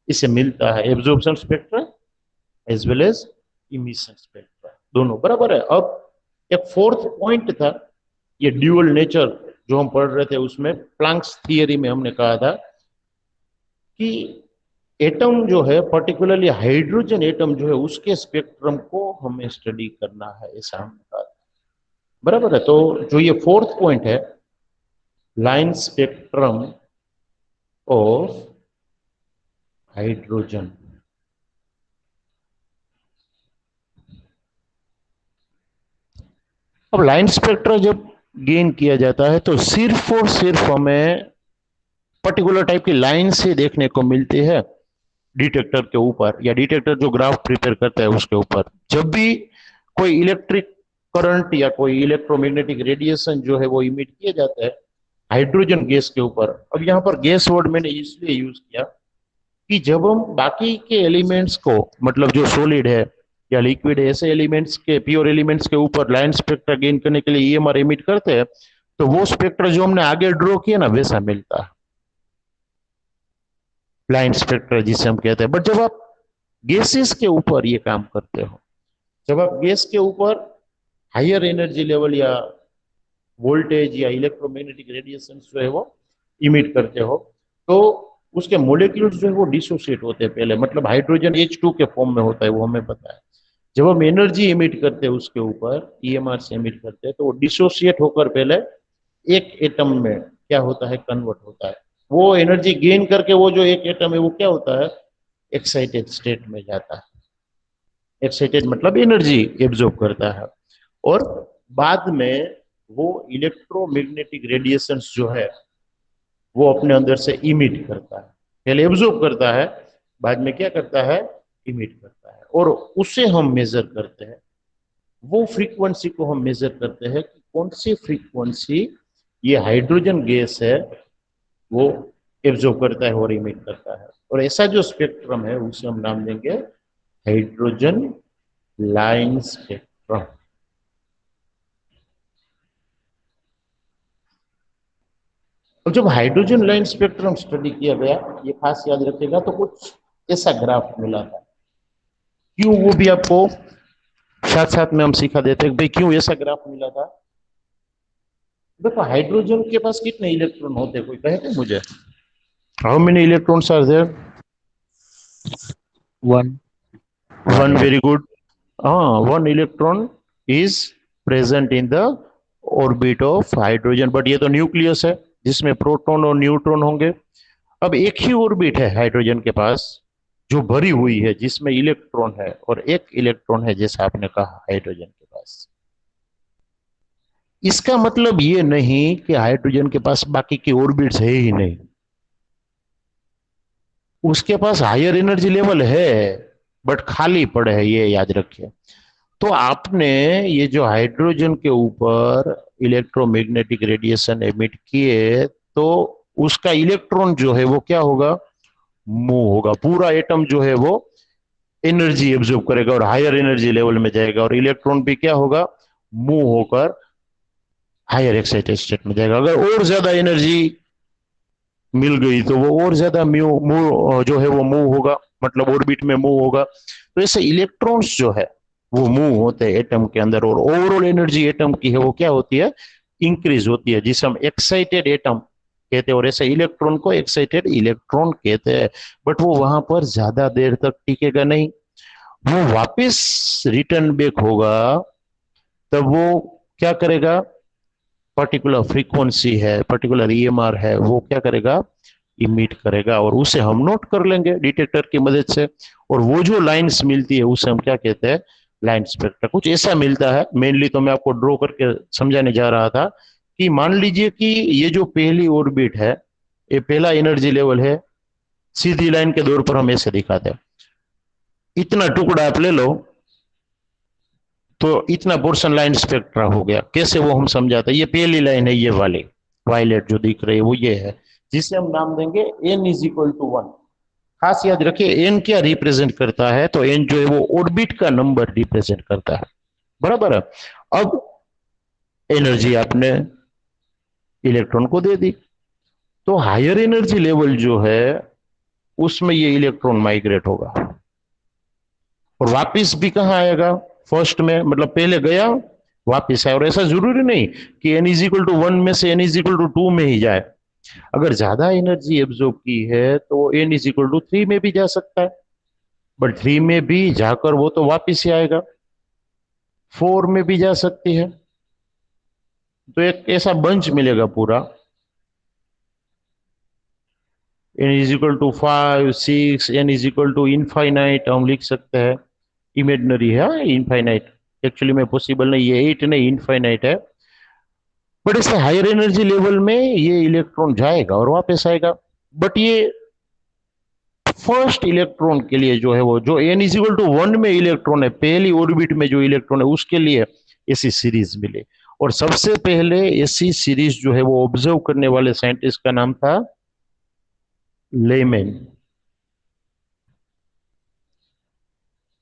S1: इसे मिलता है, absorption spectra as well as emission spectra, दोनों बराबर है। अब एक फोर्थ पॉइंट था, ये ड्यूअल नेचर जो हम पढ़ रहे थे उसमें प्लैंक्स थियरी में हमने कहा था कि एटम जो है, पर्टिकुलरली हाइड्रोजन एटम जो है उसके स्पेक्ट्रम को हमें स्टडी करना है, ऐसा हमने कहा, बराबर है। तो जो ये फोर्थ पॉइंट है, लाइन स्पेक्ट्रम ऑफ हाइड्रोजन। अब लाइन स्पेक्ट्रा जब गेन किया जाता है तो सिर्फ और सिर्फ हमें पर्टिकुलर टाइप की लाइन से देखने को मिलती है डिटेक्टर के ऊपर, या डिटेक्टर जो ग्राफ प्रिपेयर करता है उसके ऊपर। जब भी कोई इलेक्ट्रिक करंट या कोई इलेक्ट्रोमैग्नेटिक रेडिएशन जो है वो इमिट किया जाता है हाइड्रोजन गैस के ऊपर। अब यहाँ पर गैस वर्ड मैंने इसलिए यूज किया कि जब हम बाकी के एलिमेंट्स को, मतलब जो सॉलिड है या लिक्विड है, ऐसे एलिमेंट्स के, प्योर एलिमेंट्स के ऊपर लाइन स्पेक्ट्रा गेन करने के लिए ईएमआर इमिट करते हैं, तो वो स्पेक्ट्रा जो हमने आगे ड्रॉ किया ना वैसा मिलता है, लाइन स्पेक्ट्रा जिसे हम कहते हैं। बट जब आप गैसेस के ऊपर ये काम करते हो, जब आप गैस के ऊपर हायर एनर्जी लेवल या वोल्टेज या इलेक्ट्रोमैग्नेटिक रेडिएशन जो है वो इमिट करते हो, तो उसके मोलिक्यूल्स जो है वो डिसोसिएट होते हैं पहले, मतलब हाइड्रोजन H2 के फॉर्म में होता है, वो हमें पता है। जब हम एनर्जी इमिट करते हैं उसके ऊपर, ईएमआर से इमिट करते हैं, तो वो डिसोसिएट होकर पहले एक एटम में क्या होता है, कन्वर्ट होता है। वो एनर्जी गेन करके वो जो एक एटम है वो क्या होता है, एक्साइटेड स्टेट में जाता है। एक्साइटेड मतलब एनर्जी एब्जॉर्ब करता है, और बाद में वो इलेक्ट्रोमैग्नेटिक रेडिएशंस जो है वो अपने अंदर से इमिट करता है। पहले एब्जॉर्ब करता है, बाद में क्या करता है, इमिट करता है, और उसे हम मेजर करते हैं। वो फ्रीक्वेंसी को हम मेजर करते हैं कि कौन सी फ्रीक्वेंसी ये हाइड्रोजन गैस है वो एब्जॉर्ब करता है और इमिट करता है। और ऐसा जो स्पेक्ट्रम है उसे हम नाम देंगे हाइड्रोजन लाइन स्पेक्ट्रम। और जब हाइड्रोजन लाइन स्पेक्ट्रम स्टडी किया गया, ये खास याद रखिएगा, तो कुछ ऐसा ग्राफ मिला था। क्यों, वो भी आपको साथ साथ में हम सिखा देते हैं भाई क्यों ऐसा ग्राफ मिला था। देखो हाइड्रोजन के पास कितने इलेक्ट्रॉन होते हैं, कोई कहे मुझे, how many electrons are there?
S2: One.
S1: One,
S2: One.
S1: Very good. हाँ, one electron is present in the orbit of hydrogen, but ये तो न्यूक्लियस है जिसमें प्रोटॉन और न्यूट्रॉन होंगे। अब एक ही ऑर्बिट है हाइड्रोजन के पास जो भरी हुई है, जिसमें इलेक्ट्रॉन है, और एक इलेक्ट्रॉन है जैसा आपने कहा हाइड्रोजन के पास। इसका मतलब ये नहीं कि हाइड्रोजन के पास बाकी की ऑर्बिट्स है ही नहीं, उसके पास हायर एनर्जी लेवल है, बट खाली पड़े है, ये याद रखिए। तो आपने ये जो हाइड्रोजन के ऊपर इलेक्ट्रोमैग्नेटिक रेडिएशन एमिट किए, तो उसका इलेक्ट्रॉन जो है वो क्या होगा, मूव होगा। पूरा एटम जो है वो एनर्जी एब्जॉर्ब करेगा और हायर एनर्जी लेवल में जाएगा, और इलेक्ट्रॉन भी क्या होगा, मूव होकर हायर एक्साइटेड स्टेट में जाएगा। अगर और ज्यादा एनर्जी मिल गई तो वो और ज्यादा मूव जो है वो मूव होगा, मतलब ऑर्बिट में मूव होगा। तो ऐसे इलेक्ट्रॉन्स जो है वो मूव होते हैं एटम के अंदर, और ओवरऑल एनर्जी एटम की है वो क्या होती है, इंक्रीज होती है, जिसे हम एक्साइटेड एटम कहते हैं। और ऐसे इलेक्ट्रॉन को एक्साइटेड इलेक्ट्रॉन कहते हैं। बट वो वहां पर ज्यादा देर तक टिकेगा नहीं, वो वापस रिटर्न बैक होगा। तब वो क्या करेगा, पर्टिकुलर फ्रीक्वेंसी है, पर्टिकुलर ईएमआर है, वो क्या करेगा, इमिट करेगा, और उसे हम नोट कर लेंगे डिटेक्टर की मदद से। और वो जो लाइंस मिलती है उसे हम क्या कहते हैं, लाइन स्पेक्ट्रा। कुछ ऐसा मिलता है, मेनली तो मैं आपको ड्रॉ करके समझाने जा रहा था कि मान लीजिए कि ये जो पहली ऑर्बिट है, ये पहला एनर्जी लेवल है, सीधी लाइन के दौर पर हम ऐसे दिखाते हैं। इतना टुकड़ा आप ले लो तो इतना पोर्शन लाइन स्पेक्ट्रा हो गया। कैसे वो हम समझाते हैं, ये पहली लाइन है, ये वाली वायलेट जो दिख रही है वो ये है, जिसे हम नाम देंगे n इज इक्वल टू 1। खास याद रखिए n क्या रिप्रेजेंट करता है, तो n जो है वो ऑर्बिट का नंबर रिप्रेजेंट करता है, बराबर है। अब एनर्जी आपने इलेक्ट्रॉन को दे दी, तो हायर एनर्जी लेवल जो है उसमें ये इलेक्ट्रॉन माइग्रेट होगा, और वापिस भी कहाँ आएगा, फर्स्ट में, मतलब पहले गया वापिस आया। और ऐसा जरूरी नहीं कि n इज इक्वल टू 1 में से n इज इक्वल टू 2 में ही जाए। अगर ज्यादा एनर्जी एब्जॉर्ब की है तो n इज इक्वल टू 3 में भी जा सकता है, बट 3 में भी जाकर वो तो वापिस ही आएगा। 4 में भी जा सकती है, तो एक ऐसा बंच मिलेगा पूरा। n is equal to 5 6, n is equal to infinite हम लिख सकते हैं। इमेजनरी है इनफाइनाइट, एक्चुअली में पॉसिबल नहीं, ये 8 नहीं इनफाइनाइट है। बट इससे हायर एनर्जी लेवल में ये इलेक्ट्रॉन जाएगा और वापस आएगा। बट ये फर्स्ट इलेक्ट्रॉन के लिए जो है वो जो n इज इक्वल टू 1 में इलेक्ट्रॉन है, पहली ऑर्बिट में जो इलेक्ट्रॉन है उसके लिए ऐसी सीरीज मिले। और सबसे पहले ऐसी सीरीज जो है वो ऑब्जर्व करने वाले साइंटिस्ट का नाम था लेमैन।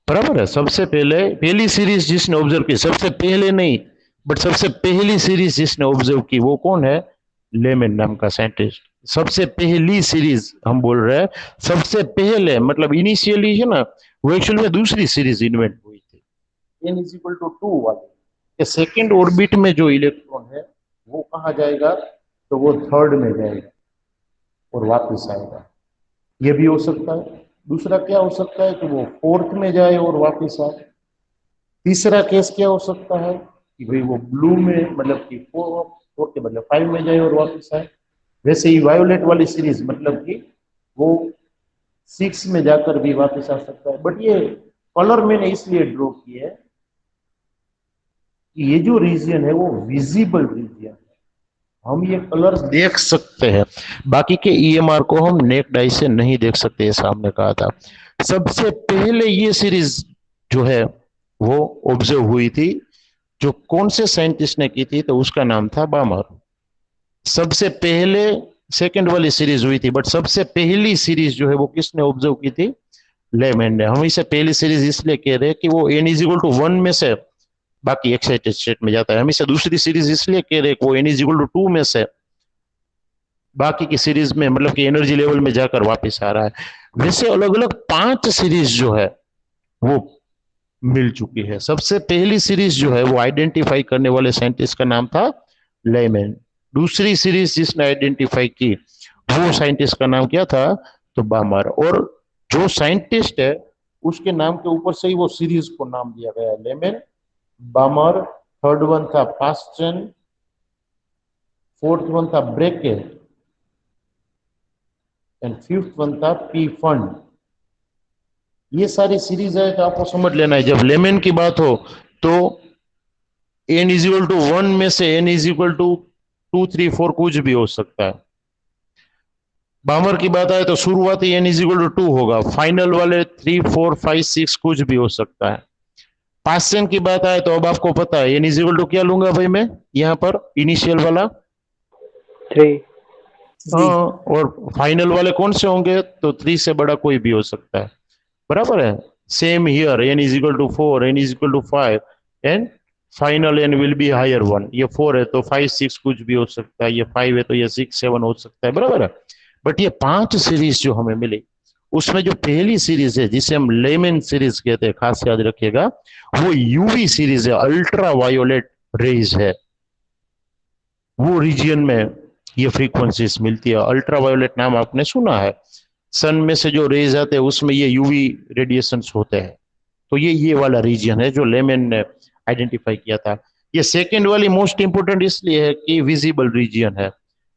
S1: बराबर है, सबसे पहले पहली सीरीज जिसने ऑब्जर्व की, सबसे पहले नहीं बट सबसे पहली सीरीज जिसने ऑब्जर्व की वो कौन है? लेमैन नाम का साइंटिस्ट। सबसे पहली सीरीज हम बोल रहे हैं, सबसे पहले मतलब इनिशियली है ना, वो एक्चुअली में दूसरी सीरीज इन्वेंट हुई थी n इज इक्वल टू 2 वाली। सेकेंड ऑर्बिट में जो इलेक्ट्रॉन है वो कहाँ जाएगा? तो वो थर्ड में जाएगा और वापस आएगा। ये भी हो सकता है। दूसरा क्या हो सकता है कि वो फोर्थ में जाए और वापस आए। तीसरा केस क्या हो सकता है कि भाई वो ब्लू में मतलब कि फोर के बदले 5 में जाए और वापस आए। वैसे ही वायोलेट वाली सीरीज मतलब कि वो 6 में जाकर भी वापस आ सकता है। बट ये कलर मैंने इसलिए ड्रॉ किया है कि ये जो रीजन है वो विजिबल रीजन है, हम ये कलर्स देख सकते हैं। बाकी के ईएमआर को हम नेक्ड आई से नहीं देख सकते, ये सामने कहा था। सबसे पहले ये सीरीज जो है वो ऑब्जर्व हुई थी, जो कौन से साइंटिस्ट ने की थी? तो उसका नाम था बामर। सबसे पहले सेकंड वाली सीरीज हुई थी, बट सबसे पहली सीरीज जो है वो किसने ऑब्जर्व की थी? लेमैन ने। हम इसे पहली सीरीज इसलिए कह रहे हैं कि वो n इज इक्वल टू 1 में से बाकी एक्साइटेड स्टेट में जाता है। हम इसे दूसरी सीरीज इसलिए कह रहे हैं कि वो n इज इक्वल टू 2 में से बाकी की सीरीज में मतलब कि एनर्जी लेवल में जाकर वापस आ रहा है। वैसे अलग अलग 5 सीरीज जो है वो मिल चुकी है। सबसे पहली सीरीज जो है वो आइडेंटिफाई करने वाले साइंटिस्ट का नाम था लेमैन। दूसरी सीरीज जिसने आइडेंटिफाई की वो साइंटिस्ट का नाम क्या था? तो बामर। और जो साइंटिस्ट है उसके नाम के ऊपर से ही वो सीरीज को नाम दिया गया है, लेमैन, बामर। थर्ड वन था पास्टन, फोर्थ वन था ब्रेकेट एंड फिफ्थ वन था पी फंड। ये सारी सीरीज है तो आपको समझ लेना है, जब लेमन की बात हो तो n इज इक्वल टू 1 में से n इज इक्वल टू 2 3 4 कुछ भी हो सकता है। बामर की बात आए तो शुरुआती n इज इक्वल टू 2 होगा, फाइनल वाले 3 4 5 6 कुछ भी हो सकता है। पास्टन की बात आए तो अब आपको पता है n इज इक्वल टू क्या लूंगा भाई मैं यहाँ पर इनिशियल वाला
S2: 3।
S1: हाँ, और फाइनल वाले कौन से होंगे? तो 3 से बड़ा कोई भी हो सकता है। बराबर है। Same here n is equal to 4, n is equal to 5 and final n will be higher one. ये 4 है तो 5 6 कुछ भी हो सकता है, ये 5 है तो ये 6 7 हो सकता है। बराबर है। बट ये 5 सीरीज जो हमें मिली उसमें जो पहली सीरीज है जिसे हम लेमन सीरीज कहते हैं, खास याद रखिएगा, वो यूवी सीरीज है, अल्ट्रा वायोलेट रेज है। वो रीजियन में ये फ्रीक्वेंसीज मिलती है। अल्ट्रा वायोलेट नाम आपने सुना है, सन में से जो रेज आते हैं उसमें ये यूवी रेडिएशंस होते हैं। तो ये वाला रीजन है जो लेमन ने आइडेंटिफाई किया था। ये सेकेंड वाली मोस्ट इंपोर्टेंट इसलिए है कि विजिबल रीजन है।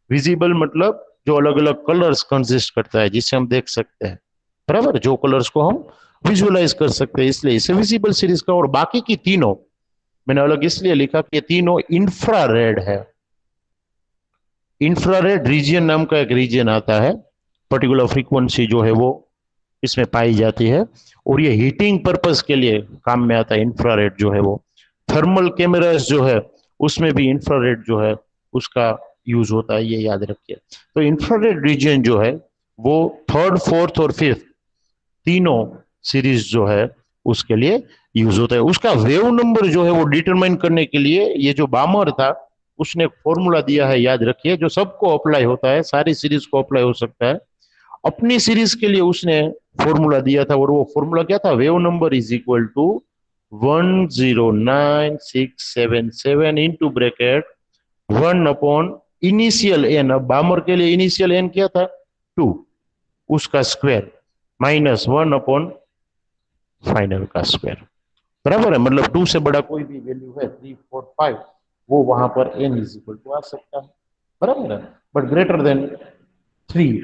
S1: विजिबल मतलब जो अलग अलग कलर्स कंसिस्ट करता है जिसे हम देख सकते हैं। बराबर, जो कलर्स को हम विजुअलाइज कर सकते हैं, इसलिए इसे विजिबल सीरीज का। और बाकी की तीनों मैंने अलग इसलिए लिखा कि तीनों इंफ्रारेड है। इंफ्रारेड रीजन नाम का एक रीजन आता है, पर्टिकुलर फ्रीक्वेंसी जो है वो इसमें पाई जाती है, और ये हीटिंग पर्पस के लिए काम में आता है। इंफ्रारेड जो है वो थर्मल कैमरास जो है उसमें भी इंफ्रारेड जो है उसका यूज होता है, ये याद रखिए। तो इंफ्रारेड रीजन जो है वो थर्ड फोर्थ और फिफ्थ तीनों सीरीज जो है उसके लिए यूज होता है। उसका वेव नंबर जो है वो डिटरमाइन करने के लिए ये जो बामर था उसने एक फॉर्मूला दिया है, याद रखिए, जो सबको अप्लाई होता है, सारी सीरीज को अप्लाई हो सकता है। अपनी सीरीज के लिए उसने फॉर्मूला दिया था, और वो फॉर्मूला क्या था? Wave number is equal to 109,677 into bracket 1 upon initial n. अब बामर के लिए इनिशियल एन क्या था? 2, उसका स्क्वायर माइनस 1 अपॉन फाइनल का स्क्वायर। बराबर है, मतलब 2 से बड़ा कोई भी वैल्यू है 3 4 5 वो वहां पर n इज इक्वल टू आ सकता है। बराबर है। बट ग्रेटर देन 3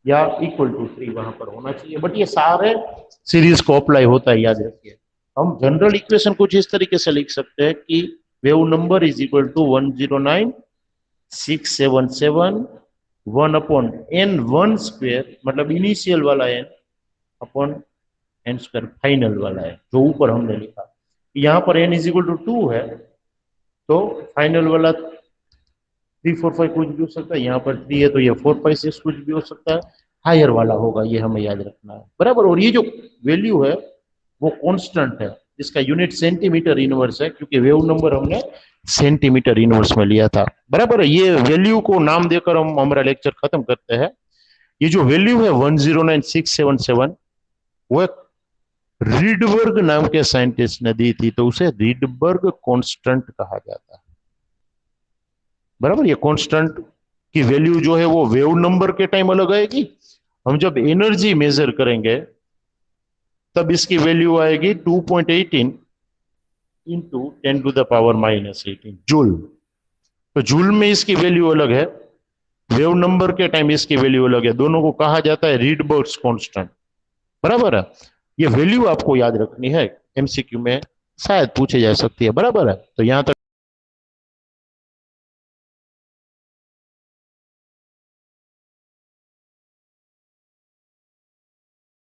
S1: या इक्वल टू 3 वहां पर होना चाहिए, बट ये सारे सीरीज को अप्लाई होता है, याद रखिए। हम जनरल इक्वेशन कुछ इस तरीके से लिख सकते हैं कि wave number is equal to 109,677 1 upon n one square, मतलब इनिशियल वाला n upon n square final वाला है, जो ऊपर हमने लिखा। यहाँ पर एन इज इक्वल टू 2 है, तो फाइनल वाला 3 4 5 कुछ भी हो सकता है, यहाँ पर 3 है तो ये 4 5 6 कुछ भी हो सकता है, हायर वाला होगा, ये हमें याद रखना है, बराबर। और ये जो वैल्यू है वो कांस्टेंट है, जिसका यूनिट सेंटीमीटर इनवर्स है, क्योंकि वेव नंबर हमने सेंटीमीटर इनवर्स में लिया था, बराबर है। ये वैल्यू को नाम देकर हम हमारा लेक्चर खत्म करते हैं। ये जो वैल्यू है 109,677, वो एक रीडबर्ग नाम के साइंटिस्ट ने दी थी, तो उसे रीडबर्ग कांस्टेंट कहा जाता है, बराबर। ये कांस्टेंट की वैल्यू जो है वो वेव नंबर के टाइम अलग आएगी, हम जब एनर्जी मेजर करेंगे तब इसकी वैल्यू आएगी 2.18 इंटू 10⁻⁻18 जूल। तो जूल में इसकी वैल्यू अलग है, वेव नंबर के टाइम इसकी वैल्यू अलग है, दोनों को कहा जाता है रीडबर्ग कांस्टेंट, बराबर है। ये वैल्यू आपको याद रखनी है, एमसीक्यू में शायद पूछे जा सकती है, बराबर है। तो यहां तक